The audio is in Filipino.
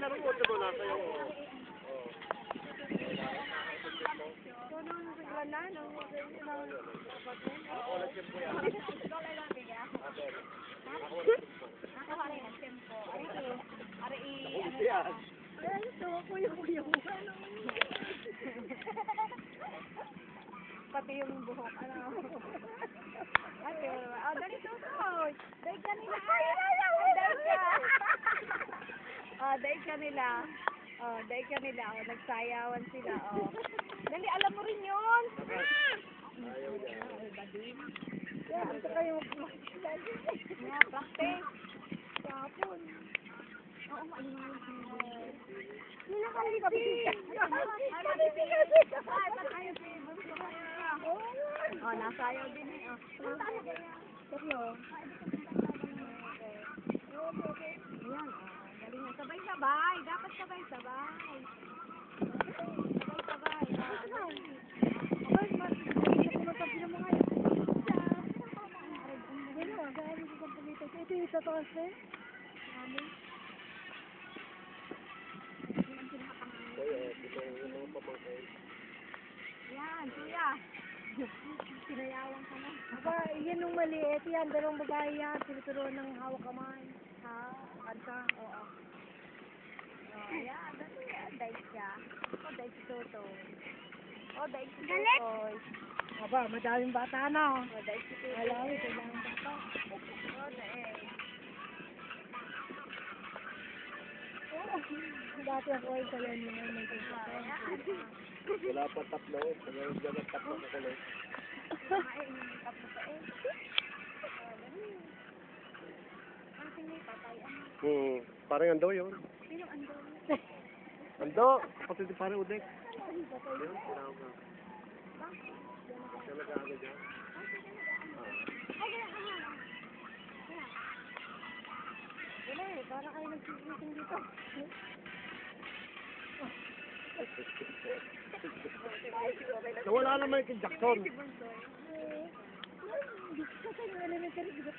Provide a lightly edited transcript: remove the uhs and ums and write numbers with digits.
naruot mo na kayo. Pati yung buhok, ano? Ate, dali susunod. Dahil ka nila. Dahil ka nila. Dahil ka nila. Nagsayawan sila. Dali, alam mo rin yun. Ayaw niya. Yan, ito kayo. Nga, practice. Kapon. Oo, maingay. Nakaligpit. Nasayaw din eh. Seryo? Ayan, galing na. Sabay-sabay. Dapat sabay-sabay. Sabay-sabay. Ito yung sa taas eh. Yan, kuya. Sinayawan ka na. Aba, yan nung maliit yan. Dalawang babae yan. Tinuturuan ng hawak kamay. Ha? Kanta? Oo. Yan. Dali yan. Daig siya. Daig si Toto. Daig si Toto. Aba, madaming bata na. Daig si Toto. Alam, kailangan bata. Daig. Dati ako ay kaya nila may kusa. Wala pa tatlo. Wala dyan ang tatlo na kulay. Tapos pa eh. Ang tingin patay. Parang ando yun. Sinong ando? Ando! Pati di parang udek. Yun, tinawag na. Siya nag-ano dyan. Wala eh, para kayo nag-meeting dito. Nawala naman kay Jackson. Kasi yung elementary, di ba?